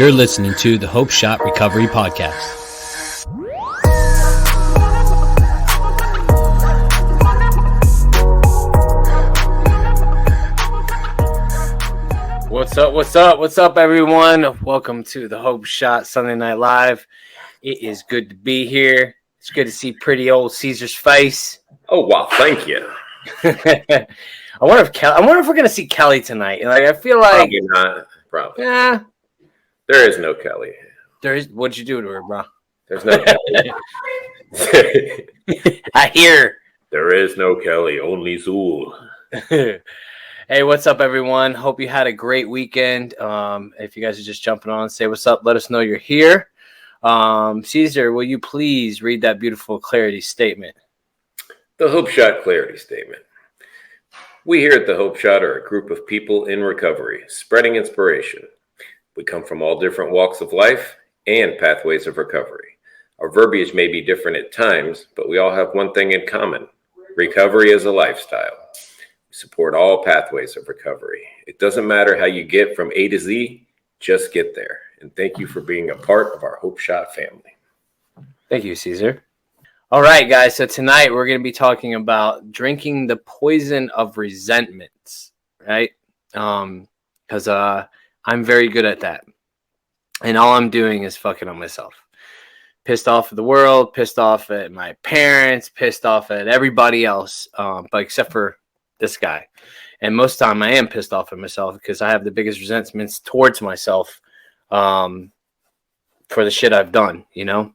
You're listening to the Hope Shot Recovery Podcast. What's up, everyone? Welcome to the Hope Shot Sunday Night Live. It is good to be here. It's good to see pretty old Cesar's face. Oh, wow. Thank you. I wonder if we're going to see Kelly tonight. Like, I feel like... Probably not. Probably. Yeah. There is no Kelly. What'd you do to her, bro? There's no Kelly. I hear. There is no Kelly, only Zool. Hey, what's up, everyone? Hope you had a great weekend. If you guys are just jumping on, say what's up. Let us know you're here. Cesar, will you please read that beautiful clarity statement? The Hope Shot Clarity Statement. We here at the Hope Shot are a group of people in recovery, spreading inspiration. We come from all different walks of life and pathways of recovery. Our verbiage may be different at times, but we all have one thing in common. Recovery is a lifestyle. We support all pathways of recovery. It doesn't matter how you get from A to Z, just get there. And thank you for being a part of our Hope Shot family. Thank you, Cesar. All right, guys. So tonight we're going to be talking about drinking the poison of resentments, right? Because I'm very good at that. And all I'm doing is fucking on myself. Pissed off at the world, pissed off at my parents, pissed off at everybody else, but except for this guy. And most of the time I am pissed off at myself because I have the biggest resentments towards myself for the shit I've done, you know?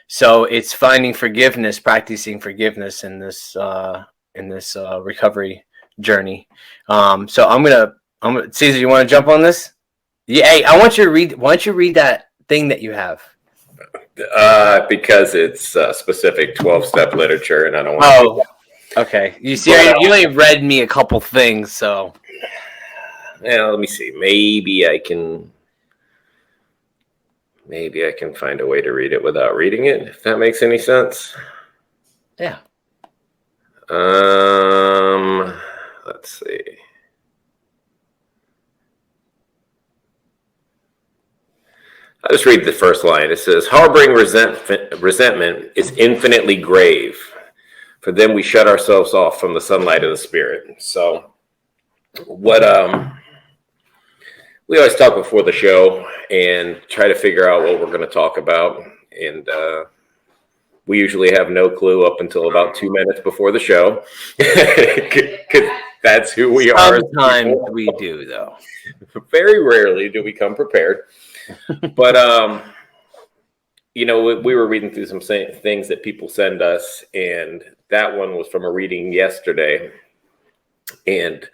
So it's finding forgiveness, practicing forgiveness in this recovery journey. So I'm gonna Cesar, you want to jump on this? Yeah. Hey, I want you to read. Why don't you read that thing that you have? Because it's specific 12-step literature, and I don't want. Oh, okay. You see, you only read me a couple things, so. Yeah, let me see. Maybe I can find a way to read it without reading it, if that makes any sense. Yeah. Let's see. I'll just read the first line. It says, harboring resentment is infinitely grave, for then we shut ourselves off from the sunlight of the spirit. So what we always talk before the show and try to figure out what we're going to talk about. And we usually have no clue up until about 2 minutes before the show. Because that's who we are. Sometimes we do, though. Very rarely do we come prepared. But, we were reading through some things that people send us. And that one was from a reading yesterday. And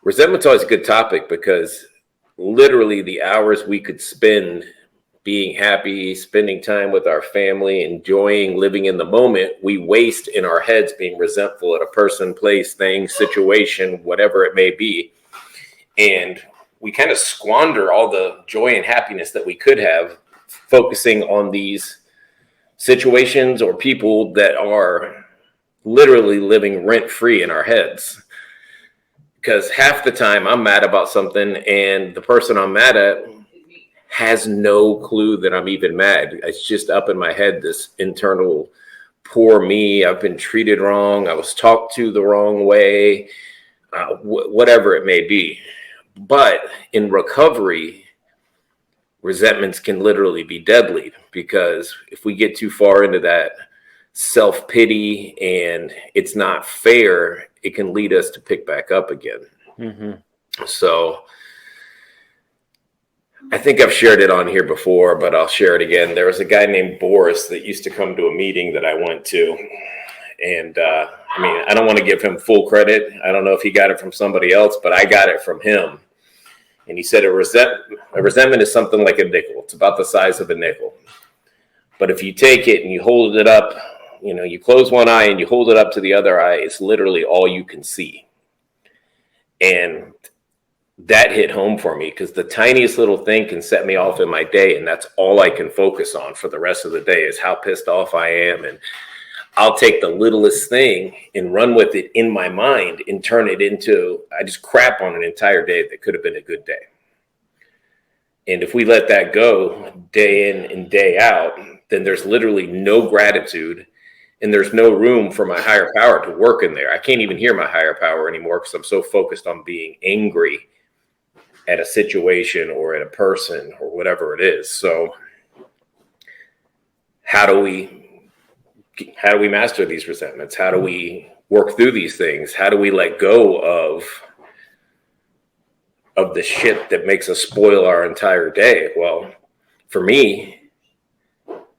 resentment's always a good topic because literally the hours we could spend being happy, spending time with our family, enjoying living in the moment, we waste in our heads being resentful at a person, place, thing, situation, whatever it may be. And we kind of squander all the joy and happiness that we could have focusing on these situations or people that are literally living rent-free in our heads. Because half the time I'm mad about something and the person I'm mad at has no clue that I'm even mad. It's just up in my head, this internal, poor me, I've been treated wrong, I was talked to the wrong way, whatever it may be. But in recovery, resentments can literally be deadly because if we get too far into that self-pity and it's not fair, it can lead us to pick back up again. Mm-hmm. So I think I've shared it on here before, but I'll share it again. There was a guy named Boris that used to come to a meeting that I went to. And I don't want to give him full credit. I don't know if he got it from somebody else, but I got it from him. And he said a resentment is something like a nickel. It's about the size of a nickel. But if you take it and you hold it up, you close one eye and you hold it up to the other eye, it's literally all you can see. And that hit home for me because the tiniest little thing can set me off in my day. And that's all I can focus on for the rest of the day is how pissed off I am. And I'll take the littlest thing and run with it in my mind and turn it into, I just crap on an entire day that could have been a good day. And if we let that go day in and day out, then there's literally no gratitude and there's no room for my higher power to work in there. I can't even hear my higher power anymore because I'm so focused on being angry at a situation or at a person or whatever it is. So how do we master these resentments? How do we work through these things? How do we let go of the shit that makes us spoil our entire day? Well, for me,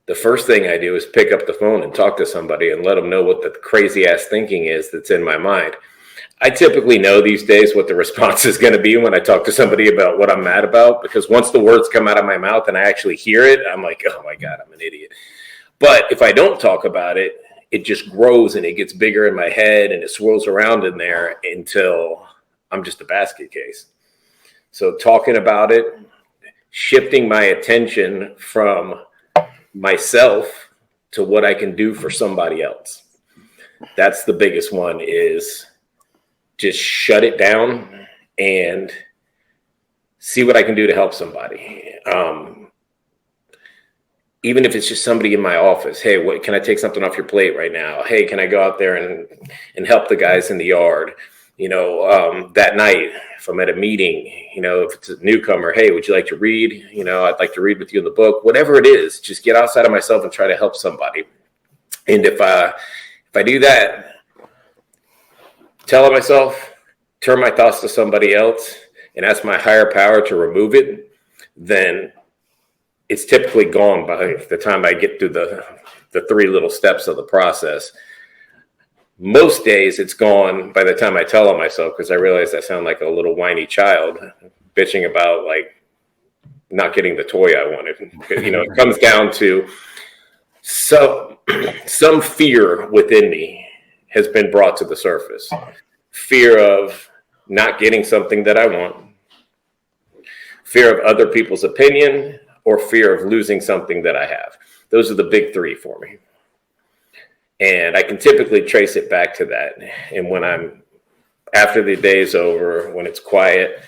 the first thing I do is pick up the phone and talk to somebody and let them know what the crazy ass thinking is that's in my mind. I typically know these days what the response is going to be when I talk to somebody about what I'm mad about, because once the words come out of my mouth and I actually hear it, I'm like, oh my God, I'm an idiot. But if I don't talk about it, it just grows and it gets bigger in my head and it swirls around in there until I'm just a basket case. So talking about it, shifting my attention from myself to what I can do for somebody else. That's the biggest one, is just shut it down and see what I can do to help somebody. Even if it's just somebody in my office. Hey, what, can I take something off your plate right now? Hey, can I go out there and help the guys in the yard? That night, if I'm at a meeting, if it's a newcomer, hey, would you like to read? I'd like to read with you in the book. Whatever it is, just get outside of myself and try to help somebody. And if I do that, tell myself, turn my thoughts to somebody else, and ask my higher power to remove it, then it's typically gone by the time I get through the three little steps of the process. Most days it's gone by the time I tell on myself, because I realize I sound like a little whiny child bitching about like not getting the toy I wanted. It comes down to some fear within me has been brought to the surface. Fear of not getting something that I want, fear of other people's opinion, or fear of losing something that I have. Those are the big three for me. And I can typically trace it back to that. And when after the day's over, when it's quiet,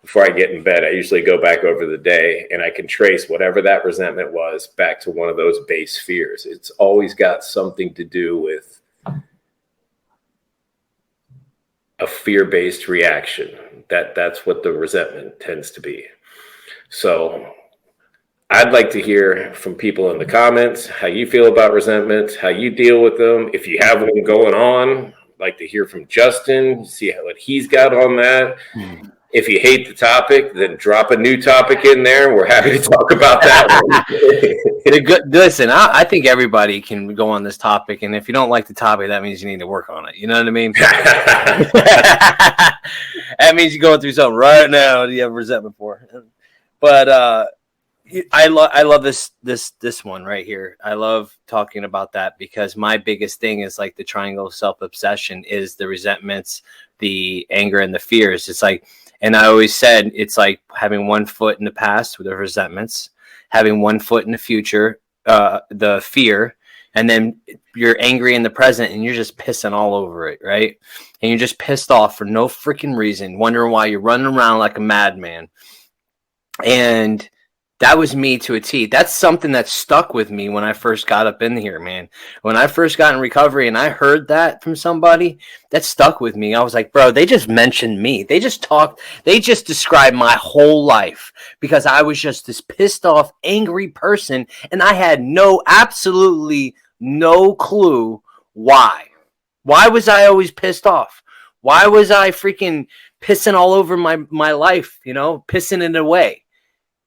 before I get in bed, I usually go back over the day and I can trace whatever that resentment was back to one of those base fears. It's always got something to do with a fear-based reaction. That's what the resentment tends to be. So I'd like to hear from people in the comments how you feel about resentments, how you deal with them. If you have one going on, I'd like to hear from Justin, see what he's got on that. If you hate the topic, then drop a new topic in there. We're happy to talk about that one. Listen, I think everybody can go on this topic, and if you don't like the topic, that means you need to work on it. You know what I mean? That means you're going through something right now that you have resentment for. But I love this one right here. I love talking about that because my biggest thing is like the triangle of self-obsession is the resentments, the anger, and the fears. It's like, and I always said it's like having one foot in the past with the resentments, having one foot in the future, the fear, and then you're angry in the present and you're just pissing all over it, right? And you're just pissed off for no freaking reason, wondering why you're running around like a madman. And that was me to a T. That's something that stuck with me when I first got up in here, man. When I first got in recovery and I heard that from somebody, that stuck with me. I was like, bro, they just mentioned me. They just described my whole life because I was just this pissed off, angry person. And I had absolutely no clue why. Why was I always pissed off? Why was I freaking pissing all over my life, pissing it away?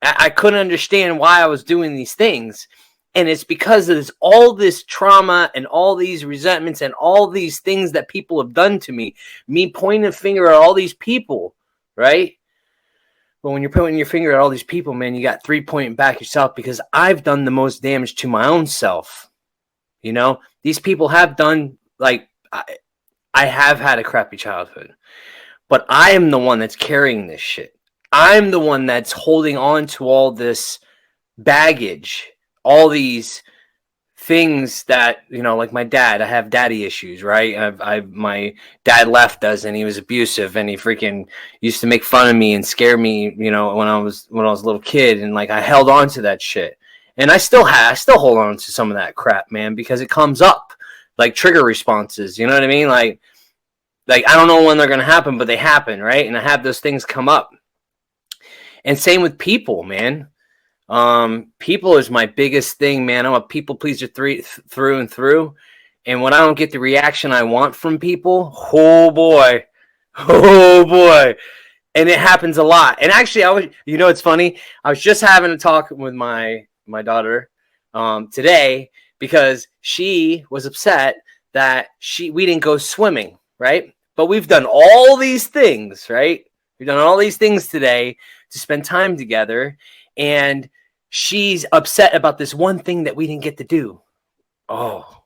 I couldn't understand why I was doing these things. And it's because of all this trauma and all these resentments and all these things that people have done to me pointing a finger at all these people, right? But when you're pointing your finger at all these people, man, you got 3 pointing back yourself because I've done the most damage to my own self. These people have done, like, I have had a crappy childhood, but I am the one that's carrying this shit. I'm the one that's holding on to all this baggage, all these things that, like my dad, I have daddy issues, right? My dad left us and he was abusive and he freaking used to make fun of me and scare me, when I was a little kid. And like, I held on to that shit. And I still hold on to some of that crap, man, because it comes up like trigger responses. You know what I mean? Like I don't know when they're going to happen, but they happen. Right. And I have those things come up. And same with people, man. People is my biggest thing, man. I'm a people pleaser through and through. And when I don't get the reaction I want from people, oh boy. And it happens a lot. And actually, it's funny. I was just having a talk with my daughter today because she was upset that we didn't go swimming, right? But we've done all these things, right? We've done all these things today to spend time together, and she's upset about this one thing that we didn't get to do. Oh,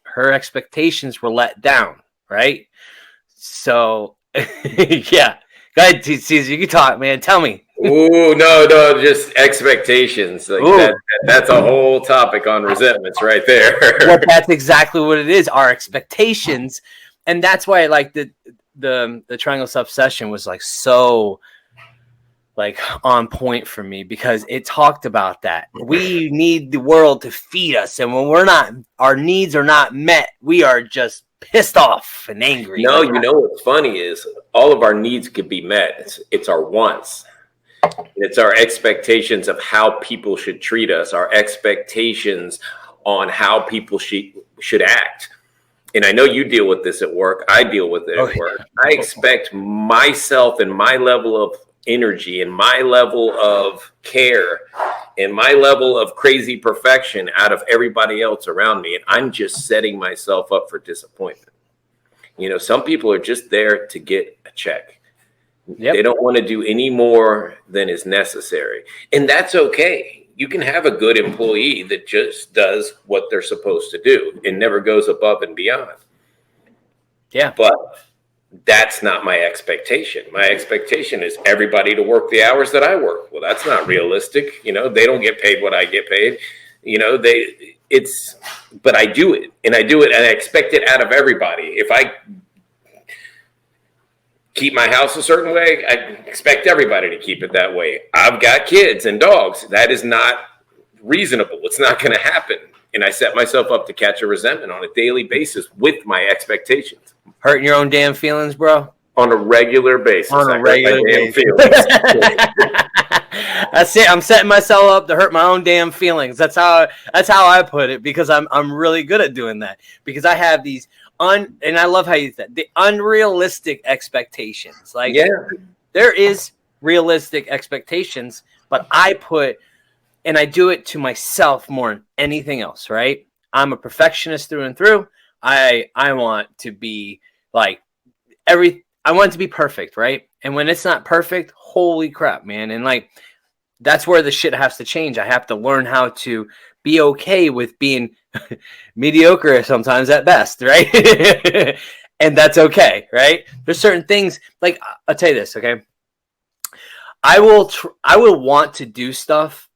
her expectations were let down, right? So, yeah. Go ahead, Cesar. You can talk, man. Tell me. Ooh, no, just expectations. Like that's a whole topic on resentments right there. Well, that's exactly what it is. Our expectations, and that's why, like the triangle self-session was like so like on point for me because it talked about that. We need the world to feed us, and when our needs are not met, we are just pissed off and angry. No, what's funny is all of our needs could be met. It's our wants. It's our expectations of how people should treat us, our expectations on how people should act. And I know you deal with this at work. I deal with it at work. I expect myself and my level of energy and my level of care and my level of crazy perfection out of everybody else around me. And I'm just setting myself up for disappointment. Some people are just there to get a check. Yep. They don't want to do any more than is necessary. And that's okay. You can have a good employee that just does what they're supposed to do and never goes above and beyond. Yeah. But that's not my expectation. My expectation is everybody to work the hours that I work. Well, that's not realistic. They don't get paid what I get paid. But I do it and I expect it out of everybody. If I keep my house a certain way, I expect everybody to keep it that way. I've got kids and dogs. That is not reasonable. It's not going to happen. And I set myself up to catch a resentment on a daily basis with my expectations. Hurting your own damn feelings, bro? On a regular basis. That's it. I'm setting myself up to hurt my own damn feelings. That's how I put it, because I'm really good at doing that, because I have these and I love how you said the unrealistic expectations. Like, there is realistic expectations, but I do it to myself more than anything else, right? I'm a perfectionist through and through. I want to be like I want it to be perfect, right? And when it's not perfect, holy crap, man. And like, that's where the shit has to change. I have to learn how to be okay with being mediocre sometimes at best, right? And that's okay, right? There's certain things, like, I'll tell you this, okay? I will want to do stuff,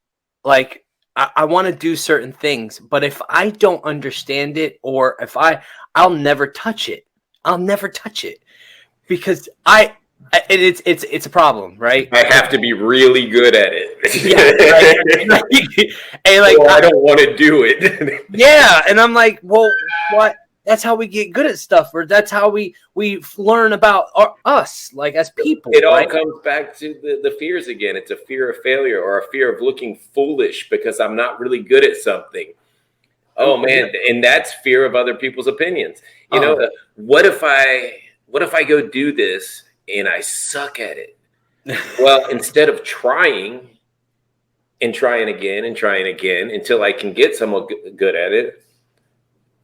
like, I want to do certain things, but if I don't understand it, or if I'll never touch it. I'll never touch it, because it's a problem, right? I have to be really good at it. Yeah, right? And like, I don't want to do it. Yeah, and I'm like, well, what? That's how we get good at stuff, or that's how we learn about us, like, as people. It all comes back to the fears again. It's a fear of failure, or a fear of looking foolish because I'm not really good at something. Oh man, and that's fear of other people's opinions. What if I go do this and I suck at it? Well, instead of trying and trying again and trying again until I can get somewhat good at it,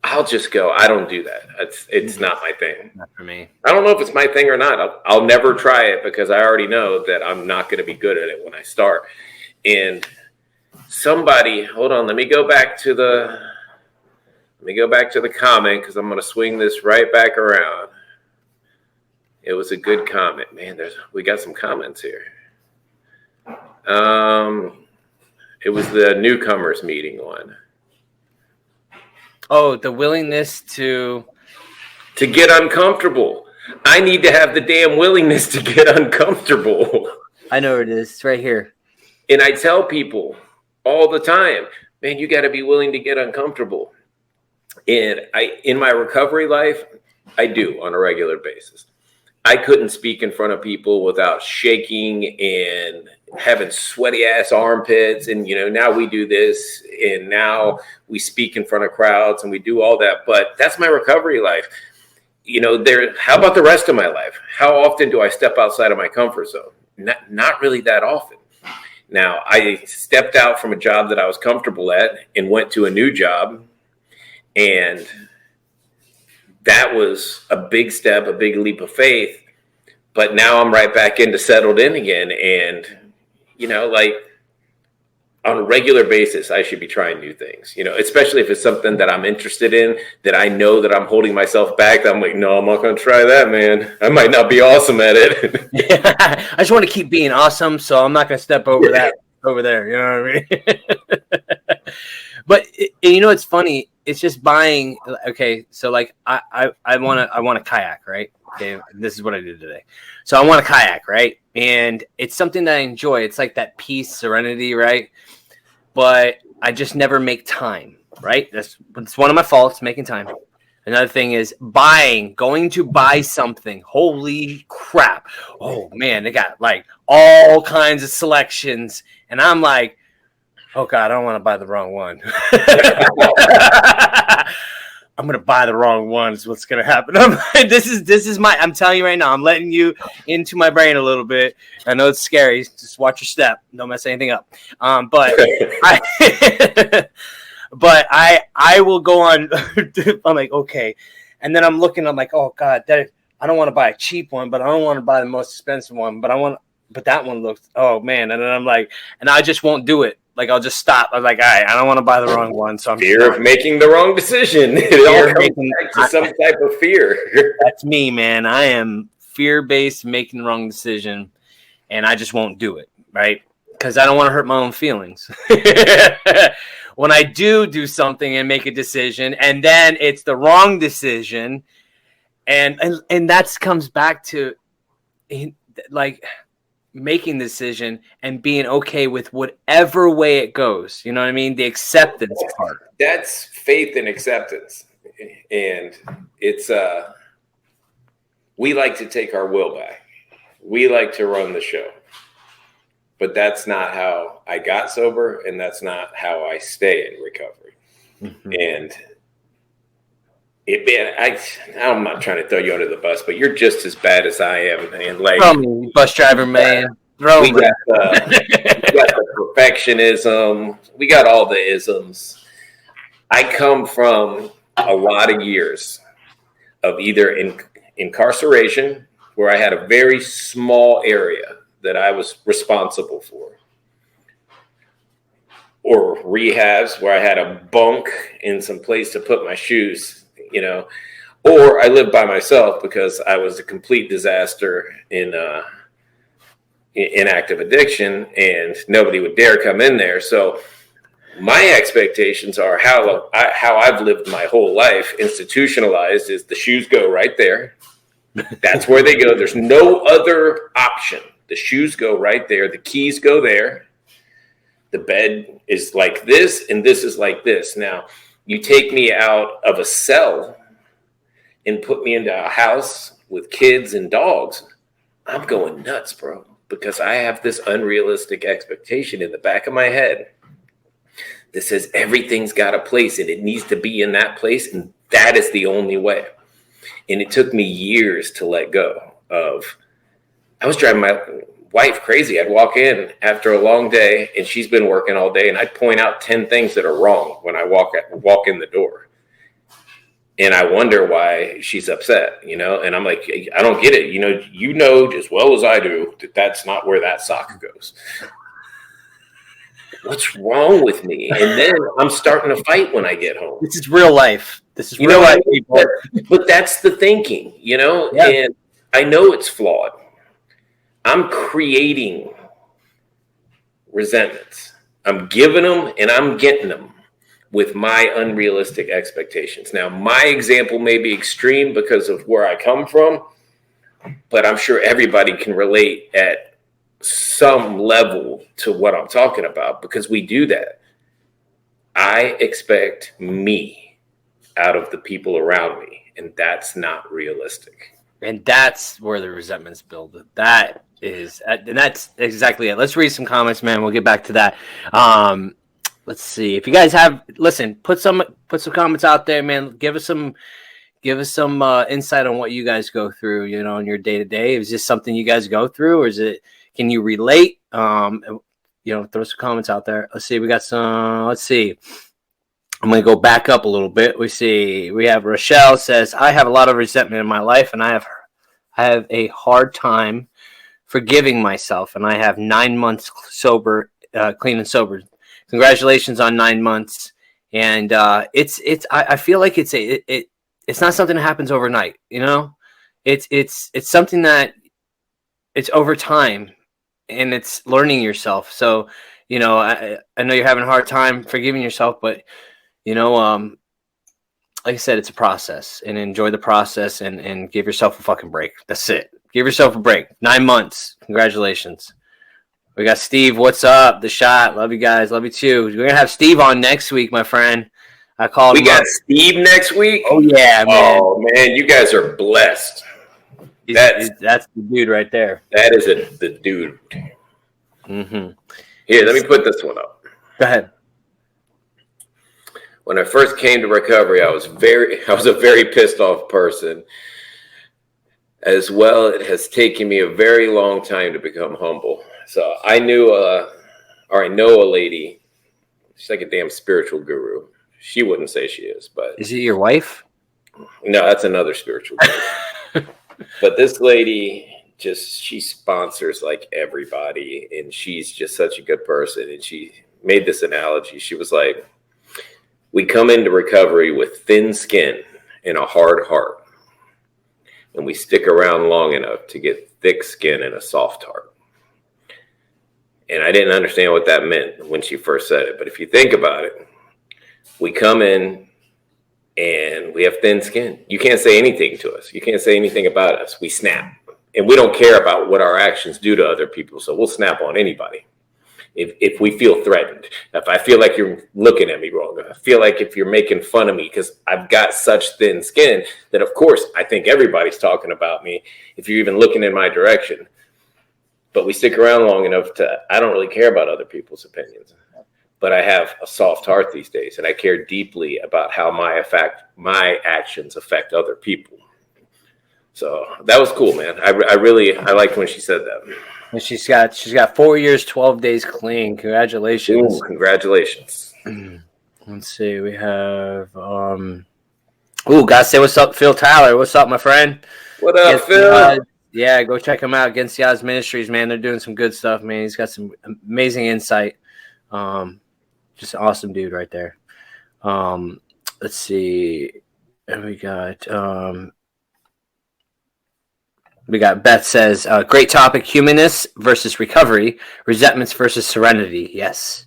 I'll just go, I don't do that. It's not my thing. Not for me. I don't know if it's my thing or not. I'll never try it because I already know that I'm not going to be good at it when I start. And hold on, let me go back to the comment, because I'm going to swing this right back around. It was a good comment, man. We got some comments here. It was the newcomers meeting one. Oh, the willingness to get uncomfortable. I need to have the damn willingness to get uncomfortable. I know it is. It's right here. And I tell people all the time, man, you got to be willing to get uncomfortable. And in my recovery life, I do on a regular basis. I couldn't speak in front of people without shaking and having sweaty ass armpits. And, now we do this and now we speak in front of crowds and we do all that. But that's my recovery life. How about the rest of my life? How often do I step outside of my comfort zone? Not really that often. Now, I stepped out from a job that I was comfortable at and went to a new job. And that was a big step, a big leap of faith. But now I'm right back into settled in again. And, on a regular basis, I should be trying new things, especially if it's something that I'm interested in, that I know that I'm holding myself back. I'm like, no, I'm not going to try that, man. I might not be awesome at it. Yeah, I just want to keep being awesome. So I'm not going to step over that over there. You know what I mean? But it's funny. It's just buying. Okay. So like, I want a kayak, right? Okay. This is what I did today. So I want a kayak, right? And it's something that I enjoy. It's like that peace, serenity, right? But I just never make time, right? It's one of my faults, making time. Another thing is going to buy something. Holy crap. Oh man, they got like all kinds of selections. And I'm like, oh God, I don't want to buy the wrong one. I'm going to buy the wrong one is what's going to happen. This is I'm telling you right now, I'm letting you into my brain a little bit. I know it's scary. Just watch your step. Don't mess anything up. But I will go on. I'm like, okay. And then I'm looking, I'm like, oh God, I don't want to buy a cheap one, but I don't want to buy the most expensive one, but that one looks, oh man. And then I'm like, and I just won't do it. Like, I'll just stop. I'm like, all right, I don't want to buy the wrong one. So I'm fear of making the wrong decision. It all comes back to some type of fear. That's me, man. I am fear-based, making the wrong decision, and I just won't do it, right? Because I don't want to hurt my own feelings. When I do something and make a decision, and then it's the wrong decision, and that comes back to, like, making the decision and being okay with whatever way it goes. You know what I mean? The acceptance part. That's faith and acceptance. And it's we like to take our will back. We like to run the show. But that's not how I got sober, and that's not how I stay in recovery. Mm-hmm. And I'm not trying to throw you under the bus, but you're just as bad as I am. And like, throw me, bus driver man. We got the perfectionism. We got all the isms. I come from a lot of years of either incarceration, where I had a very small area that I was responsible for, or rehabs where I had a bunk and some place to put my shoes. Or I lived by myself because I was a complete disaster in active addiction, and nobody would dare come in there. So my expectations are how I've lived my whole life. Institutionalized is the shoes go right there. That's where they go. There's no other option. The shoes go right there. The keys go there. The bed is like this, and this is like this. Now, you take me out of a cell and put me into a house with kids and dogs, I'm going nuts, bro, because I have this unrealistic expectation in the back of my head that says everything's got a place and it needs to be in that place, and that is the only way. And it took me years to let go of. I was driving my wife crazy. I'd walk in after a long day, and she's been working all day, and I'd point out 10 things that are wrong when I walk in the door. And I wonder why she's upset, and I'm like, I don't get it. You know as well as I do that that's not where that sock goes. What's wrong with me? And then I'm starting to fight when I get home. This is real life. This is real life, people. But that's the thinking, yeah. And I know it's flawed. I'm creating resentments. I'm giving them and I'm getting them. with my unrealistic expectations. Now, my example may be extreme because of where I come from, but I'm sure everybody can relate at some level to what I'm talking about, because we do that. I expect me out of the people around me, and that's not realistic. And that's where the resentments build. That is, and that's exactly it. Let's read some comments, man. We'll get back to that. Let's see if you guys have. Listen, put some comments out there, man. Give us some insight on what you guys go through. You know, in your day to day. Is this something you guys go through, or is it? Can you relate? You know, throw some comments out there. Let's see. We got some. Let's see. I'm going to go back up a little bit. We have Rochelle says, I have a lot of resentment in my life, and I have a hard time forgiving myself, and I have 9 months sober, clean and sober. Congratulations on 9 months. And I feel like it's not something that happens overnight, you know? It's something that it's over time, and it's learning yourself. So, you know, I know you're having a hard time forgiving yourself, but you know, like I said, it's a process, and enjoy the process, and give yourself a fucking break. That's it. Give yourself a break. 9 months. Congratulations. We got Steve. What's up? The Shot. Love you guys. Love you too. We're going to have Steve on next week, my friend. I called him. We got Steve next week? Oh, yeah, man. Oh, man. You guys are blessed. That's the dude right there. That is the dude. Mm-hmm. Here, let me put this one up. Go ahead. When I first came to recovery, I was a very pissed off person. As well, it has taken me a very long time to become humble. So I know a lady. She's like a damn spiritual guru. She wouldn't say she is, but is it your wife? No, that's another spiritual guru. But this lady, she sponsors like everybody, and she's just such a good person. And she made this analogy. She was like, we come into recovery with thin skin and a hard heart, and we stick around long enough to get thick skin and a soft heart. And I didn't understand what that meant when she first said it, but if you think about it, we come in and we have thin skin. You can't say anything to us. You can't say anything about us. We snap, and we don't care about what our actions do to other people, so we'll snap on anybody. If we feel threatened, if I feel like you're looking at me wrong, if I feel like if you're making fun of me because I've got such thin skin that, of course, I think everybody's talking about me if you're even looking in my direction. But we stick around long enough I don't really care about other people's opinions. But I have a soft heart these days, and I care deeply about how my actions affect other people. So that was cool, man. I liked when she said that. And she's got 4 years, 12 days clean. Congratulations. Ooh, congratulations. Let's see. We have gotta say what's up, Phil Tyler. What's up, my friend? What up, Phil? Yeah, go check him out. Against the Odds Ministries, man. They're doing some good stuff, man. He's got some amazing insight. Just an awesome dude right there. Let's see. And we got Beth says, great topic, humanness versus recovery, resentments versus serenity. Yes.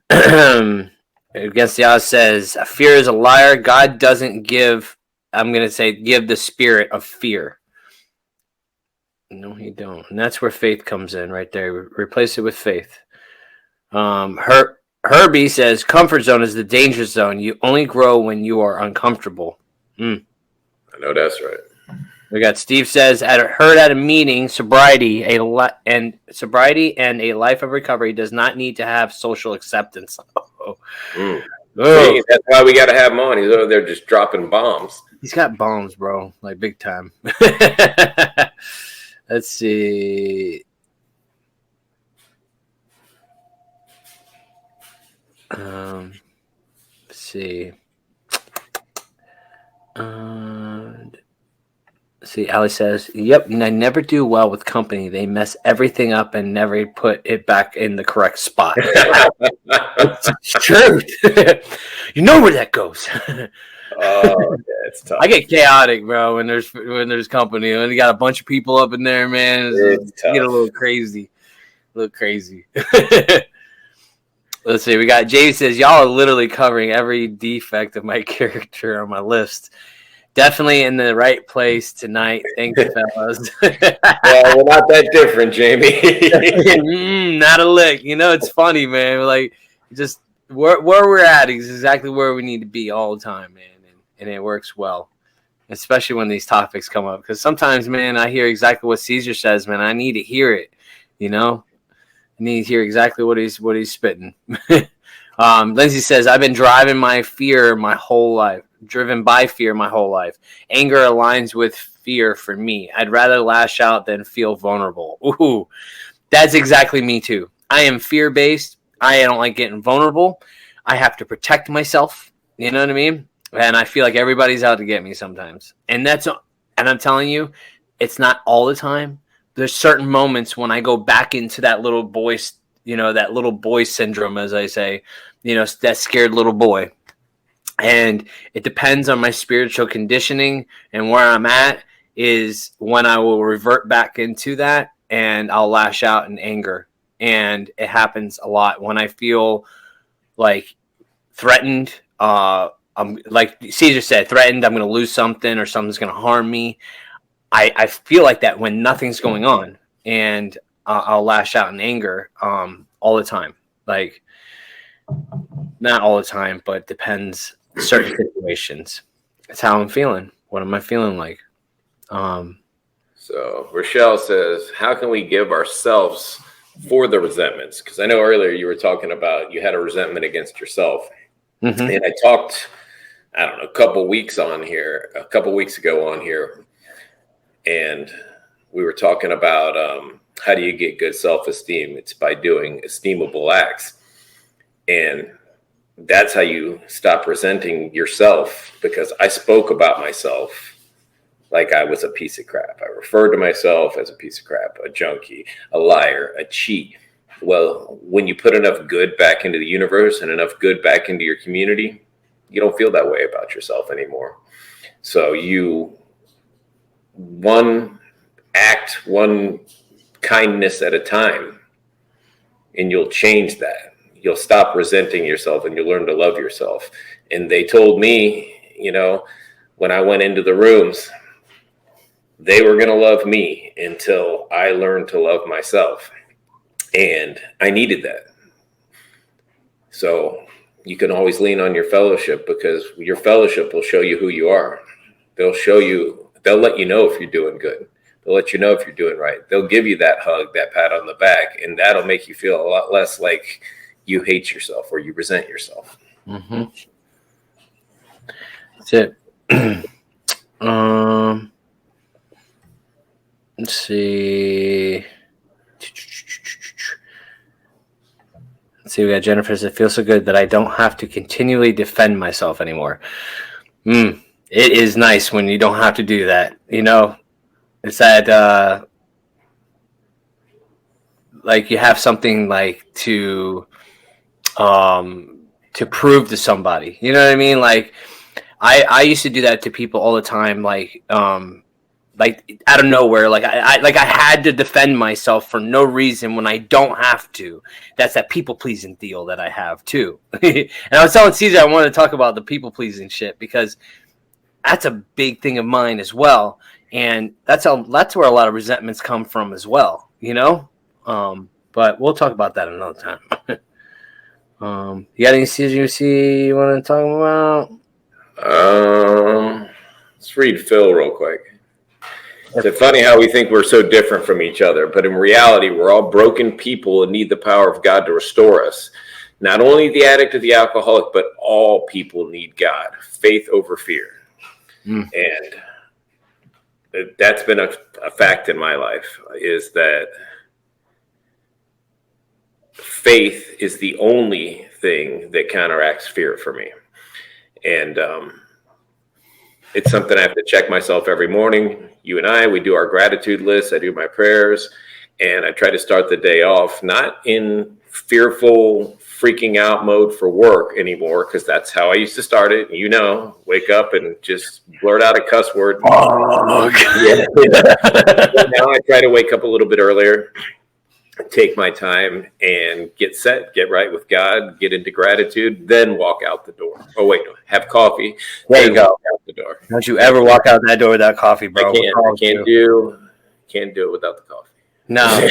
Against the Odds says, fear is a liar. God doesn't give the spirit of fear. No, he don't. And that's where faith comes in right there. Replace it with faith. Herbie says, comfort zone is the danger zone. You only grow when you are uncomfortable. I know that's right. We got Steve says, heard at a meeting, sobriety and a life of recovery does not need to have social acceptance. See, that's why we got to have him on. He's over there just dropping bombs. He's got bombs, bro, like big time. Let's see. Let's see. See, Ali says, yep, and I never do well with company. They mess everything up and never put it back in the correct spot. It's true. You know where that goes. Oh, yeah, it's tough. I get chaotic, bro, when there's company. When you got a bunch of people up in there, man, it's get a little crazy. Let's see. We got Jay says, y'all are literally covering every defect of my character on my list. Definitely in the right place tonight. Thanks, fellas. Well, we're not that different, Jamie. Not a lick. You know, it's funny, man. Like, just where we're at is exactly where we need to be all the time, man. And it works well, especially when these topics come up. Because sometimes, man, I hear exactly what Cesar says, man. I need to hear it, you know? I need to hear exactly what he's spitting. Lindsay says, I've been driven by fear my whole life. Anger aligns with fear for me. I'd rather lash out than feel vulnerable. Ooh, that's exactly me too. I am fear-based. I don't like getting vulnerable. I have to protect myself. You know what I mean? And I feel like everybody's out to get me sometimes. And I'm telling you, it's not all the time. There's certain moments when I go back into that little boy, that little boy syndrome, as I say, that scared little boy. And it depends on my spiritual conditioning, and where I'm at is when I will revert back into that and I'll lash out in anger. And it happens a lot when I feel like threatened. I'm like Cesar said, threatened. I'm going to lose something or something's going to harm me. I feel like that when nothing's going on, and I'll lash out in anger all the time. Like, not all the time, but depends. Certain situations. That's how I'm feeling. What am I feeling like? So Rochelle says, how can we give ourselves for the resentments? Because I know earlier you were talking about you had a resentment against yourself. Mm-hmm. And I talked, I don't know, a couple weeks ago on here, and we were talking about how do you get good self-esteem? It's by doing esteemable acts. And that's how you stop resenting yourself, because I spoke about myself like I was a piece of crap. I referred to myself as a piece of crap, a junkie, a liar, a cheat. Well, when you put enough good back into the universe and enough good back into your community, you don't feel that way about yourself anymore. So you one act, one kindness at a time, and you'll change that. You'll stop resenting yourself and you'll learn to love yourself. And they told me, when I went into the rooms, they were going to love me until I learned to love myself. And I needed that. So you can always lean on your fellowship, because your fellowship will show you who you are. They'll let you know if you're doing good. They'll let you know if you're doing right. They'll give you that hug, that pat on the back, and that'll make you feel a lot less like you hate yourself or you resent yourself. Mm-hmm. That's it. Let's see. We got Jennifer says, it feels so good that I don't have to continually defend myself anymore. It is nice when you don't have to do that. It's that like you have something like to prove to somebody. You know what I mean? Like I used to do that to people all the time. Like out of nowhere, like I had to defend myself for no reason when I don't have to. That's that people pleasing deal that I have too. And I was telling Cesar I wanted to talk about the people pleasing shit, because that's a big thing of mine as well, and that's where a lot of resentments come from as well. But we'll talk about that another time. You got any Cesar you want to talk about? Let's read Phil real quick. It's funny how we think we're so different from each other, but in reality, we're all broken people and need the power of God to restore us. Not only the addict or the alcoholic, but all people need God. Faith over fear. And that's been a fact in my life, is that faith is the only thing that counteracts fear for me. And it's something I have to check myself every morning. You and we do our gratitude list. I do my prayers, and I try to start the day off not in fearful, freaking out mode for work anymore, because that's how I used to start it. Wake up and just blurt out a cuss word. Yeah. Now I try to wake up a little bit earlier. take my time and get set, get right with God, get into gratitude, then walk out the door. Oh, wait, no, have coffee. There you go. Walk out the door. Don't you ever walk out that door without coffee, bro. I can't do it without the coffee. No.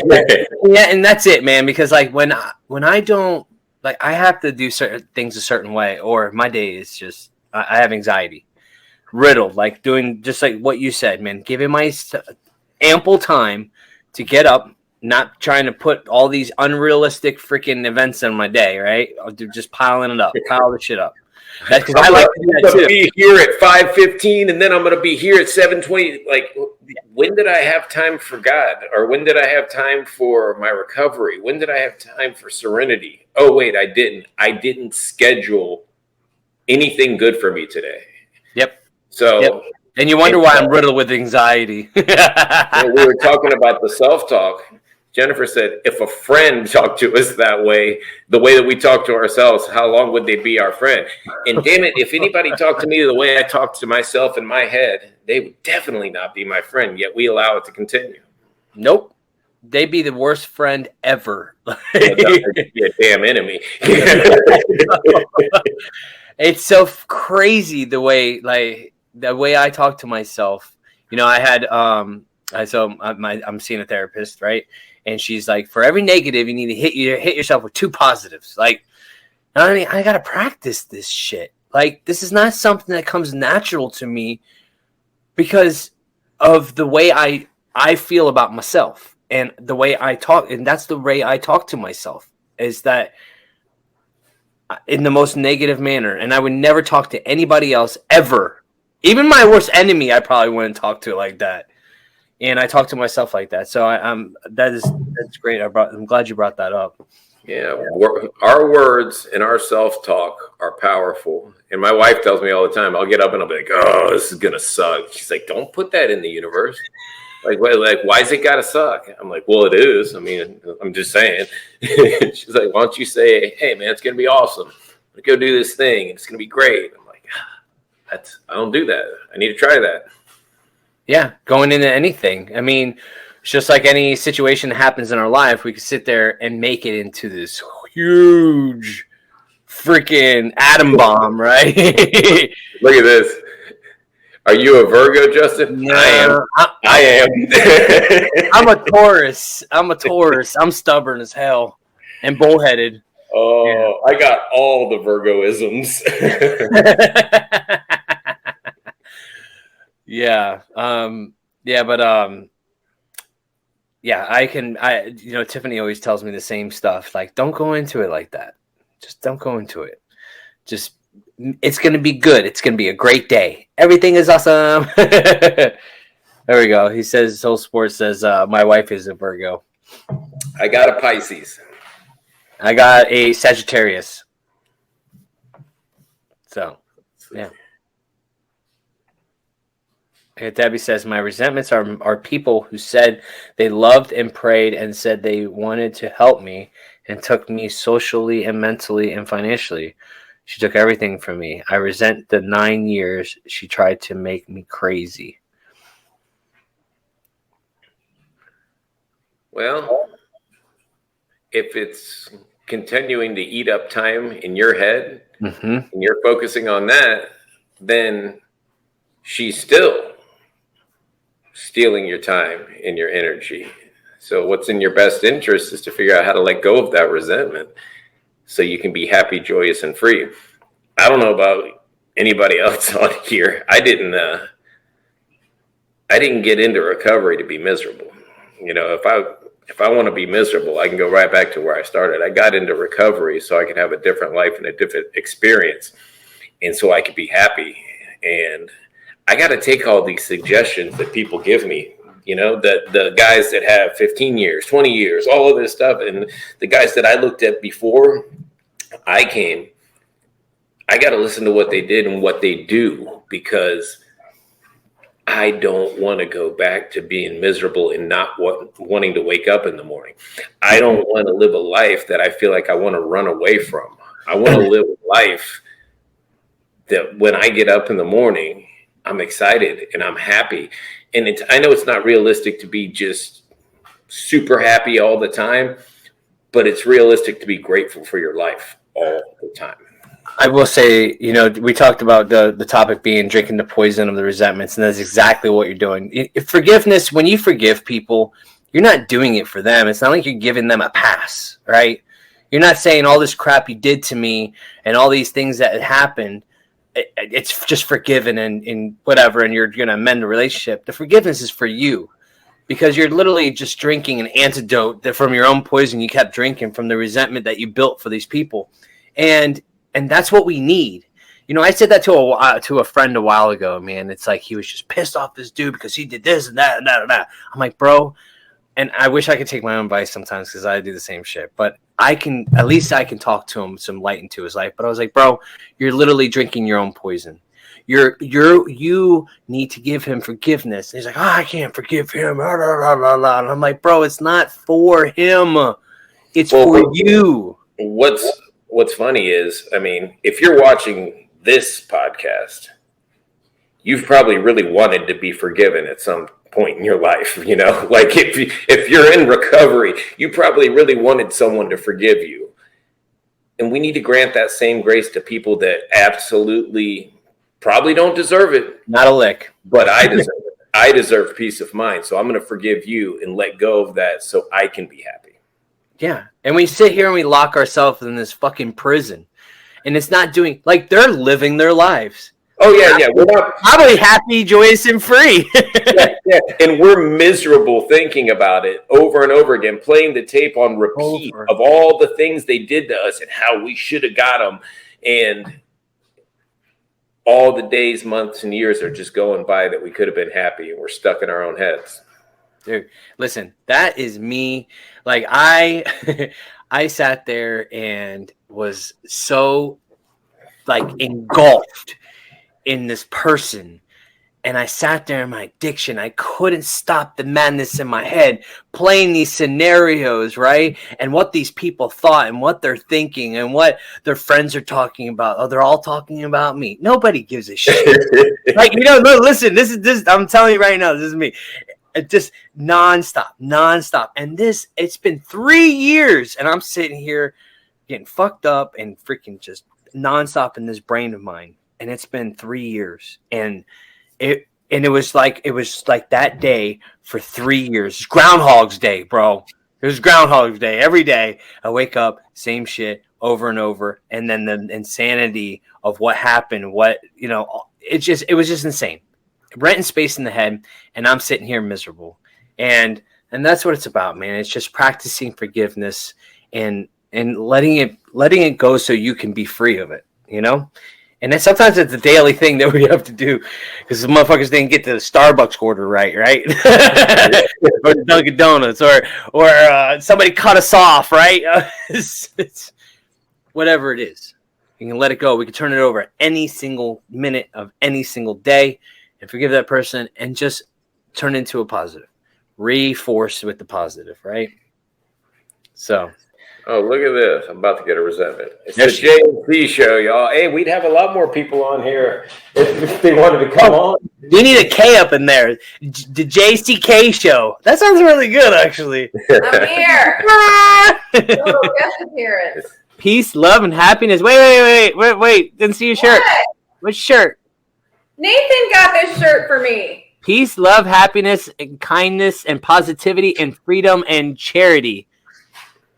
Yeah, and that's it, man. Because like when I don't, like, I have to do certain things a certain way, or my day is just I have anxiety riddled. Like doing just like what you said, man. Giving my ample time to get up, not trying to put all these unrealistic freaking events in my day, right? Just piling it up, pile the shit up. That's because I like to do that too. Be here at 5:15, and then I'm going to be here at 7:20. Like, when did I have time for God? Or when did I have time for my recovery? When did I have time for serenity? Oh, wait, I didn't. I didn't schedule anything good for me today. Yep. So, yep. And you wonder why I'm riddled with anxiety. We were talking about the self-talk. Jennifer said, if a friend talked to us that way that we talk to ourselves, how long would they be our friend? And damn it, if anybody talked to me the way I talk to myself in my head, they would definitely not be my friend, yet we allow it to continue. Nope. They'd be the worst friend ever. Be a damn enemy. It's so crazy the way I talk to myself. You know, I had I'm seeing a therapist, right? And she's like, for every negative, you need to hit yourself with 2 positives. Like, I mean, I gotta practice this shit. Like, this is not something that comes natural to me because of the way I feel about myself and the way I talk. And that's the way I talk to myself, is that in the most negative manner. And I would never talk to anybody else ever. Even my worst enemy, I probably wouldn't talk to like that. And I talk to myself like that. So that's great. I'm glad you brought that up. Yeah, our words and our self-talk are powerful. And my wife tells me all the time, I'll get up and I'll be like, oh, this is going to suck. She's like, don't put that in the universe. Like, why's it got to suck? I'm like, well, it is. I mean, I'm just saying. She's like, why don't you say, hey, man, it's going to be awesome. I'm going to go do this thing. It's going to be great. I'm like, I don't do that. I need to try that. Yeah, going into anything. I mean, it's just like any situation that happens in our life, we could sit there and make it into this huge freaking atom bomb, right? Look at this. Are you a Virgo, Justin? No, I am. I'm a Taurus. I'm stubborn as hell and bullheaded. Oh, yeah. I got all the Virgoisms. Yeah. Tiffany always tells me the same stuff. Like, don't go into it like that. Just don't go into it. Just, it's going to be good. It's going to be a great day. Everything is awesome. There we go. He says, Soul Sports says, my wife is a Virgo. I got a Pisces. I got a Sagittarius. So, yeah. Debbie says, my resentments are people who said they loved and prayed and said they wanted to help me and took me socially and mentally and financially. She took everything from me. I resent the 9 years she tried to make me crazy. Well, if it's continuing to eat up time in your head and you're focusing on that, then she's still stealing your time and your energy. So what's in your best interest is to figure out how to let go of that resentment so you can be happy, joyous, and free. I don't know about anybody else on here. I didn't get into recovery to be miserable. You know, if I want to be miserable, I can go right back to where I started. I got into recovery so I could have a different life and a different experience, and so I could be happy. And I got to take all these suggestions that people give me, you know, the guys that have 15 years, 20 years, all of this stuff. And the guys that I looked at before I came, I got to listen to what they did and what they do, because I don't want to go back to being miserable and not wanting to wake up in the morning. I don't want to live a life that I feel like I want to run away from. I want to live a life that when I get up in the morning, I'm excited and I'm happy. And I know it's not realistic to be just super happy all the time, but it's realistic to be grateful for your life all the time. I will say, we talked about the topic being drinking the poison of the resentments, and that's exactly what you're doing. Forgiveness, when you forgive people, you're not doing it for them. It's not like you're giving them a pass, right? You're not saying all this crap you did to me and all these things that happened, it's just forgiven and whatever, and you're going to amend the relationship. The forgiveness is for you, because you're literally just drinking an antidote from your own poison you kept drinking from the resentment that you built for these people. And that's what we need. I said that to a friend a while ago, man. It's like he was just pissed off this dude because he did this and that and that and that. I'm like, bro, and I wish I could take my own advice sometimes because I do the same shit. But at least I can talk to him some light into his life. But I was like, bro, you're literally drinking your own poison. You need to give him forgiveness. And he's like, I can't forgive him. Blah, blah, blah, blah. And I'm like, bro, it's not for him. It's for you. What's funny is, if you're watching this podcast, you've probably really wanted to be forgiven at some point in your life. Like if you're in recovery, you probably really wanted someone to forgive you. And we need to grant that same grace to people that absolutely probably don't deserve it. Not a lick. But I deserve it. I deserve peace of mind. So I'm going to forgive you and let go of that so I can be happy. Yeah. And we sit here and we lock ourselves in this fucking prison. And it's not doing, like, they're living their lives. Oh, yeah. We're not probably happy, joyous, and free. yeah. And we're miserable thinking about it over and over again, playing the tape on repeat of all the things they did to us and how we should have got them. And all the days, months, and years are just going by that we could have been happy, and we're stuck in our own heads. Dude, listen, that is me. Like, I sat there and was so, like, engulfed in this person. And I sat there in my addiction. I couldn't stop the madness in my head, playing these scenarios, right? And what these people thought and what they're thinking and what their friends are talking about. Oh, they're all talking about me. Nobody gives a shit. Like, no, listen, this is I'm telling you right now, this is me. Just nonstop. And it's been 3 years, and I'm sitting here getting fucked up and freaking just nonstop in this brain of mine. And it's been 3 years. And it was like that day for 3 years. Groundhog's Day, bro. It was Groundhog's Day. Every day I wake up, same shit over and over. And then the insanity of what happened, it was just insane. Rent and space in the head, and I'm sitting here miserable. And that's what it's about, man. It's just practicing forgiveness and letting it go so you can be free of it, And then sometimes it's a daily thing that we have to do because the motherfuckers didn't get the Starbucks order right? Or the Dunkin' Donuts, or somebody cut us off, right? It's whatever it is. You can let it go. We can turn it over any single minute of any single day and forgive that person and just turn into a positive. Reinforce with the positive, right? So. Oh, look at this. I'm about to get a resentment. It's the J&C show, y'all. Hey, we'd have a lot more people on here if they wanted to come on. We need a K up in there. The JCK show. That sounds really good, actually. I'm here. Little guest appearance. Peace, love, and happiness. Wait. Didn't see your shirt. What shirt? Nathan got this shirt for me. Peace, love, happiness, and kindness, and positivity, and freedom, and charity.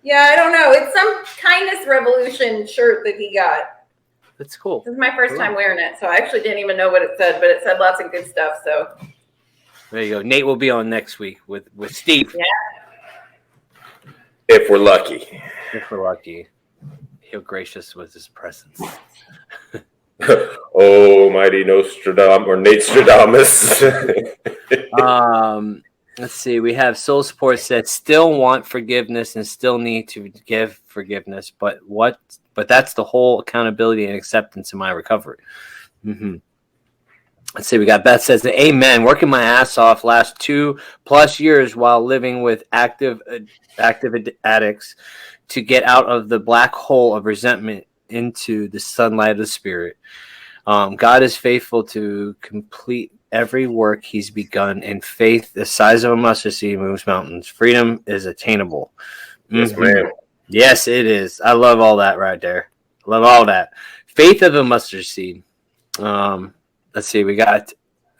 Yeah, I don't know. It's some kindness revolution shirt that he got. That's cool. This is my first time wearing it, so I actually didn't even know what it said, but it said lots of good stuff. So there you go. Nate will be on next week with Steve. Yeah. If we're lucky. He'll grace us with his presence. Oh, mighty Nostradamus or Natestradamus. Let's see. We have Soul Support said still want forgiveness and still need to give forgiveness, but that's the whole accountability and acceptance in my recovery. Mm-hmm. Let's see. We got Beth says that amen. Working my ass off last 2+ years while living with active addicts to get out of the black hole of resentment into the sunlight of the spirit. God is faithful to complete every work he's begun, and faith the size of a mustard seed moves mountains. Freedom is attainable. Yes, ma'am. Yes, it is. I love all that right there. Love all that. Faith of a mustard seed. Let's see. We got.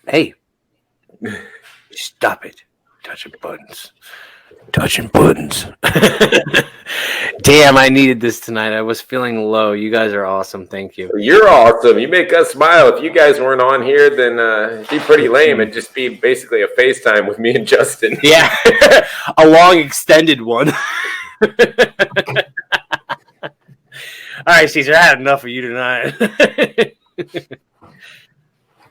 Hey, stop it! Touching buttons. Touching buttons. Damn, I needed this tonight. I was feeling low. You guys are awesome. Thank you. You're awesome. You make us smile. If you guys weren't on here, then it'd be pretty lame. It'd just be basically a FaceTime with me and Justin. Yeah, a long extended one. All right, Cesar, I had enough of you tonight.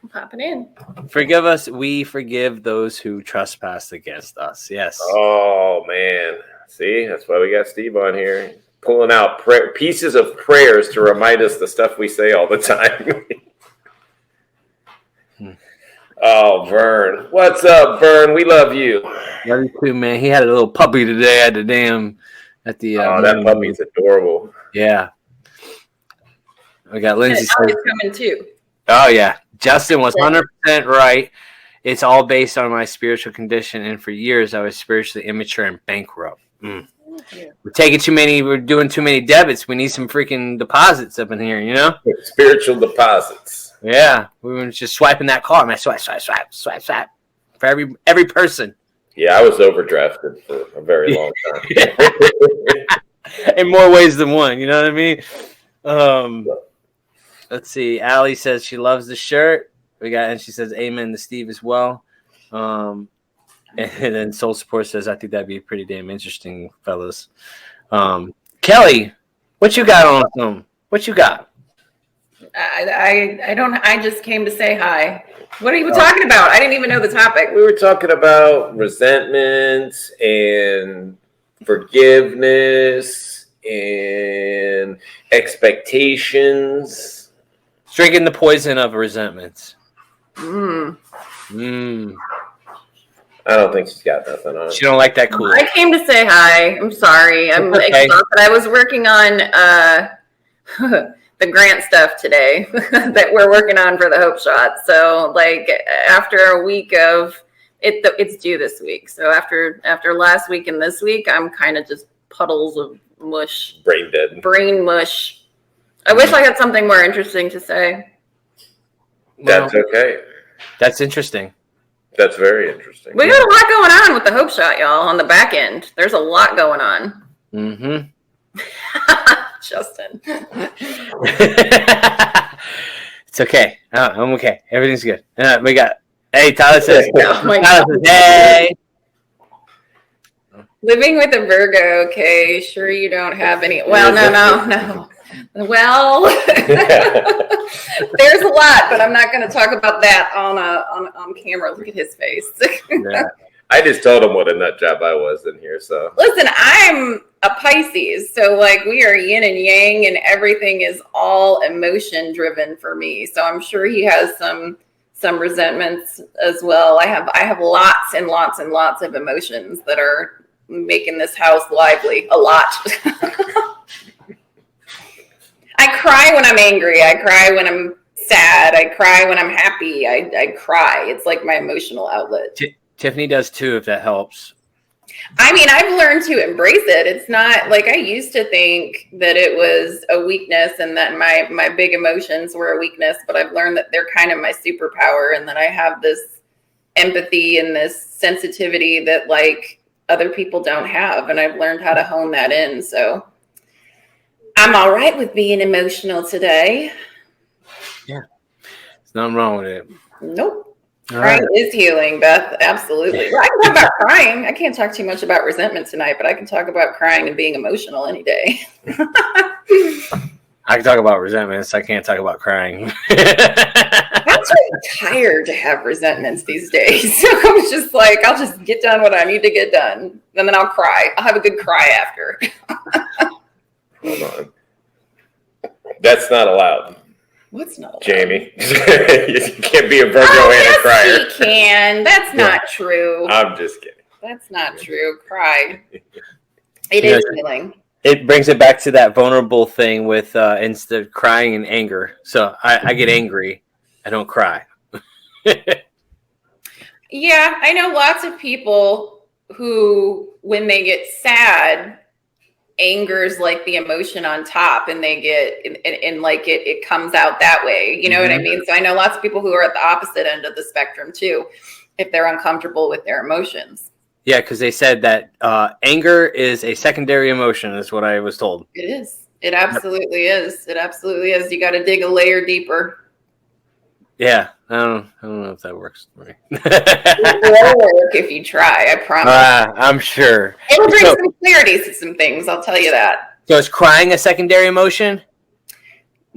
I'm popping in. Forgive us. We forgive those who trespass against us. Yes. Oh, man. See, that's why we got Steve on here. Pulling out pieces of prayers to remind us the stuff we say all the time. Oh, Vern. What's up, Vern? We love you. Love you too, man. He had a little puppy today at the that puppy's adorable. Yeah. We got Lindsay. Ellie's coming too. Oh, yeah. Justin was 100% right. It's all based on my spiritual condition, and for years I was spiritually immature and bankrupt. We're doing too many debits. We need some freaking deposits up in here, you know? Spiritual deposits. Yeah. We were just swiping that card, man. Swipe. For every person. Yeah, I was overdrafted for a very long time. In more ways than one, you know what I mean? Let's see. Allie says she loves the shirt. And she says amen to Steve as well. And then Soul Support says, I think that'd be pretty damn interesting, fellas. Kelly, what you got on them? What you got? I don't. I just came to say hi. What are you talking about? I didn't even know the topic. We were talking about resentment and forgiveness and expectations. Drinking the poison of resentments. I don't think she's got nothing on. She don't like that cool. I came to say hi. I'm sorry. I'm exhausted. I was working on the grant stuff today that we're working on for the Hope Shot. So, like, after a week of it, it's due this week. So after last week and this week, I'm kind of just puddles of mush. Brain dead. Brain mush. I wish I had something more interesting to say. That's okay. That's interesting. That's very interesting. We got a lot going on with the Hope Shot, y'all, on the back end. There's a lot going on. Mm-hmm. Justin. It's okay. I'm okay. Everything's good. We got, hey, Tyler says, hey. Living with a Virgo, okay. Sure you don't have any. Well, no. Well, there's a lot, but I'm not going to talk about that on camera. Look at his face. Yeah. I just told him what a nut job I was in here. So listen, I'm a Pisces, so like we are yin and yang, and everything is all emotion driven for me. So I'm sure he has some resentments as well. I have lots and lots and lots of emotions that are making this house lively. A lot. I cry when I'm angry. I cry when I'm sad. I cry when I'm happy. I cry. It's like my emotional outlet. Tiffany does too, if that helps. I mean, I've learned to embrace it. It's not like I used to think that it was a weakness and that my big emotions were a weakness, but I've learned that they're kind of my superpower, and that I have this empathy and this sensitivity that like other people don't have. And I've learned how to hone that in. So I'm all right with being emotional today. Yeah. There's nothing wrong with it. Nope. Crying is healing, Beth. Absolutely. Well, I can talk about crying. I can't talk too much about resentment tonight, but I can talk about crying and being emotional any day. I can talk about resentments. I can't talk about crying. I'm too tired to have resentments these days. So I'm just like, I'll just get done what I need to get done, and then I'll cry. I'll have a good cry after. Hold on. That's not allowed. What's not allowed? Jamie. You can't be a Virgo and a crier. Yes, he can. That's not true. I'm just kidding. That's not true. Cry. It is healing. It brings it back to that vulnerable thing with instead of crying and anger. So I get angry. I don't cry. Yeah, I know lots of people who, when they get sad, anger's like the emotion on top, and they get and like it comes out that way. You know what I mean? So I know lots of people who are at the opposite end of the spectrum too, if they're uncomfortable with their emotions. Yeah, because they said that anger is a secondary emotion, is what I was told. It is. It absolutely is. It absolutely is. You got to dig a layer deeper. Yeah, I don't know if that works for me. It will work if you try, I promise. I'm sure. It'll bring some clarity to some things, I'll tell you that. So is crying a secondary emotion?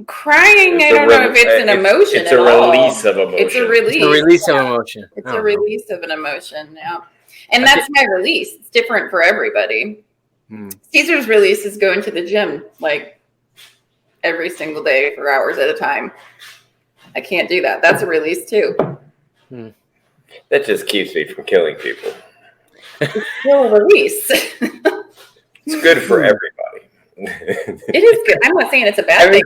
Crying, I don't know if it's an emotion It's a release of emotion. It's a release. It's a release of emotion. It's a release of an emotion, yeah. And that's my release. It's different for everybody. Cesar's release is going to the gym like every single day for hours at a time. I can't do that. That's a release too. That just keeps me from killing people. It's still a release. It's good for everybody. It is good. I'm not saying it's a bad thing.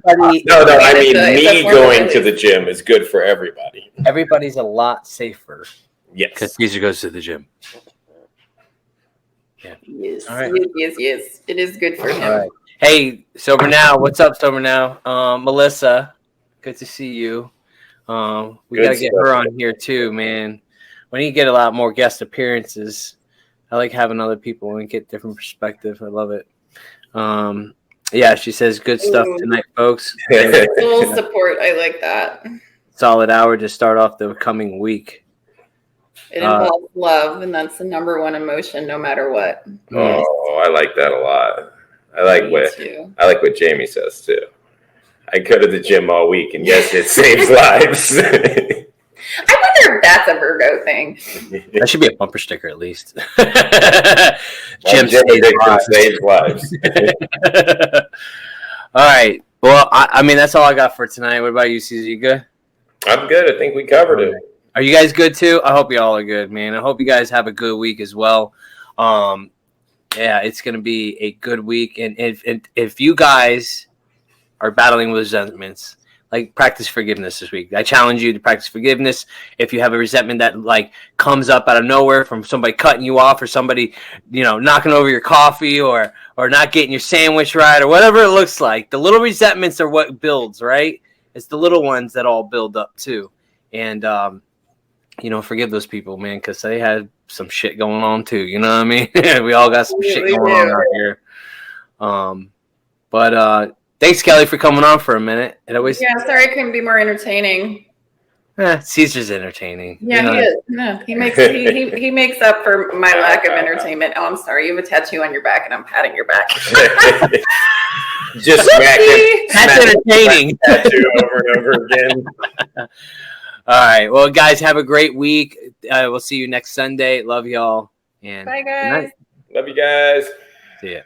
No, I mean me going to the gym is good for everybody. Everybody's a lot safer. Yes. Because Cesar goes to the gym. Yeah. Yes, All right. yes. It is good for him. All right. Hey, Sober Now. What's up, Sober Now? Melissa, good to see you. We got to get her on here too, man. We need to get a lot more guest appearances. I like having other people and get different perspective. I love it. Yeah, she says good stuff tonight, folks. Full support. I like that. Solid hour to start off the coming week. It involves love, and that's the number one emotion, no matter what. Oh, I like that a lot. I like what Jamie says too. I go to the gym all week, and yes, it saves lives. I wonder if that's a Virgo thing. That should be a bumper sticker at least. Gym saves lives. All right. Well, I mean, that's all I got for tonight. What about you, Cesar? You good? I'm good. I think we covered it. Are you guys good too? I hope you all are good, man. I hope you guys have a good week as well. Yeah, it's going to be a good week. And if you guys are battling with resentments, like, practice forgiveness this week. I challenge you to practice forgiveness. If you have a resentment that like comes up out of nowhere from somebody cutting you off, or somebody, knocking over your coffee, or not getting your sandwich right, or whatever it looks like, the little resentments are what builds, right? It's the little ones that all build up too. And, forgive those people, man, because they had some shit going on too. You know what I mean? We all got some shit going on out here. But thanks, Kelly, for coming on for a minute. Sorry I couldn't be more entertaining. Caesar's entertaining. Yeah, he is. No, he makes up for my lack of entertainment. Oh, I'm sorry. You have a tattoo on your back, and I'm patting your back. Just smacking. That's entertaining. Tattoo over and over again. All right. Well, guys, have a great week. We'll see you next Sunday. Love y'all. And bye, guys. Love you guys. See ya.